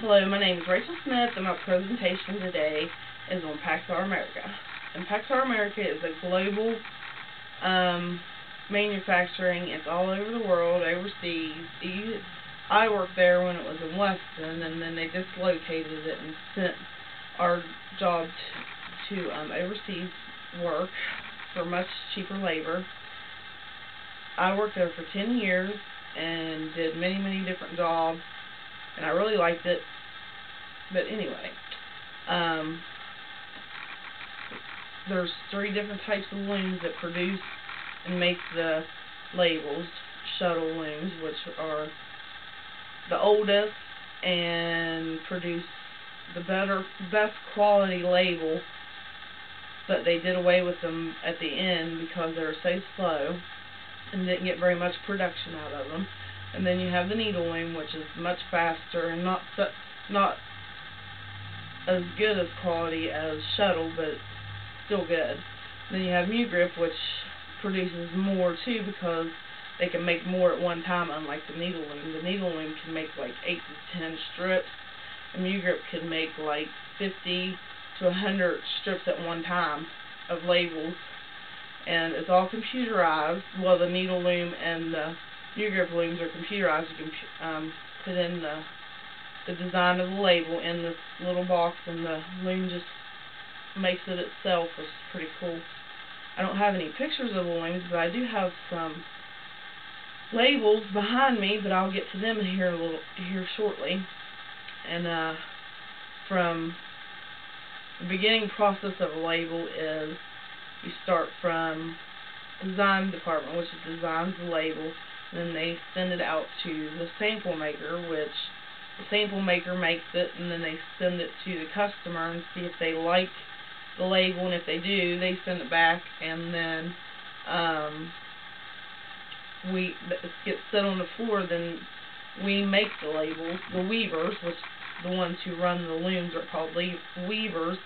Hello, my name is Rachel Smith, and my presentation today is on Paxar America. And Paxar America is a global manufacturing. It's all over the world, overseas. I worked there when it was in Weston, and then they dislocated it and sent our job to overseas work for much cheaper labor. I worked there for 10 years and did many different jobs, and I really liked it. But anyway, there's 3 different types of looms that produce and make the labels. Shuttle looms, which are the oldest and produce the best quality label, but they did away with them at the end because they were so slow and didn't get very much production out of them. And then you have the needle loom, which is much faster and not as good as quality as shuttle, but still good. Then you have Grip, which produces more too because they can make more at one time, unlike the needle loom. The needle loom can make like 8 to 10 strips, and Grip can make like 50 to 100 strips at one time of labels. And it's all computerized. Well, the needle loom and the Grip looms are computerized. You can put in the design of the label in this little box, and the loom just makes it itself, which is pretty cool. I don't have any pictures of the looms, but I do have some labels behind me, but I'll get to them here shortly. And from the beginning process of a label is you start from design department, which designs the label, and then they send it out to the sample maker, which the sample maker makes it, and then they send it to the customer and see if they like the label, and if they do, they send it back, and then it gets set on the floor. Then we make the labels. The weavers, which the ones who run the looms are called weavers,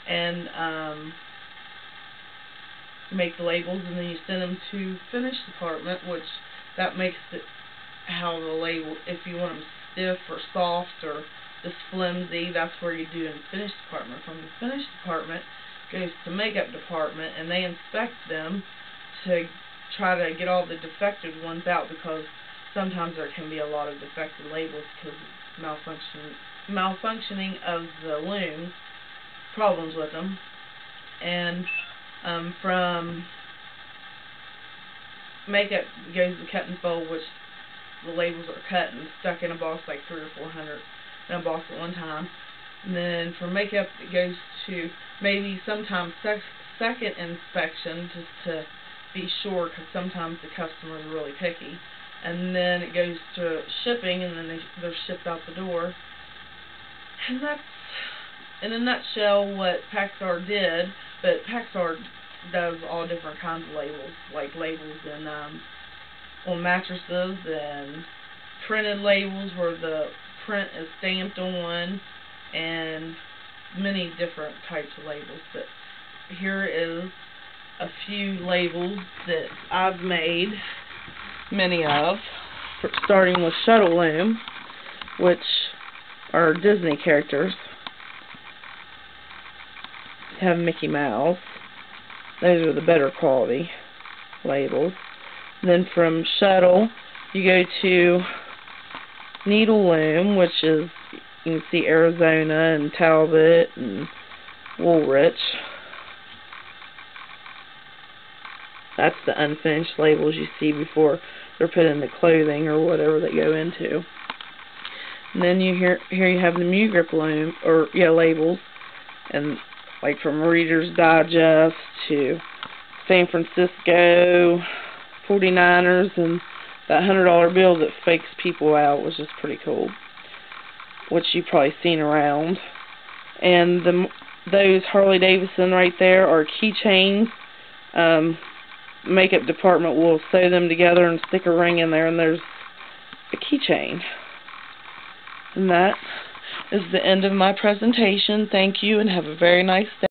and make the labels, and then you send them to finish department, which that makes it how the label, if you want them stiff or soft or just flimsy, that's where you do in the finish department. From the finish department goes to makeup department, and they inspect them to try to get all the defective ones out, because sometimes there can be a lot of defective labels because of malfunctioning of the looms, problems with them. And from makeup goes to cut and fold, which the labels are cut and stuck in a box, like 300 or 400 in a box at one time. And then for makeup, it goes to maybe sometimes second inspection, just to be sure, because sometimes the customers are really picky. And then it goes to shipping, and then they're shipped out the door. And that's, in a nutshell, what Paxar did. But Paxar does all different kinds of labels, like labels in on mattresses, and printed labels where the print is stamped on, and many different types of labels. But here is a few labels that I've made many of, starting with shuttle loom, which are Disney characters. Have Mickey Mouse. Those are the better quality labels. Then from shuttle, you go to needle loom, which is, you can see Arizona and Talbot and Woolrich. That's the unfinished labels you see before they're put in the clothing or whatever they go into. And then here you have the Grip loom, or labels, and like from Reader's Digest to San Francisco 49ers, and that $100 bill that fakes people out, which is pretty cool, which you've probably seen around. And those Harley Davidson right there are keychains. Makeup department will sew them together and stick a ring in there, and there's a keychain. And that is the end of my presentation. Thank you, and have a very nice day.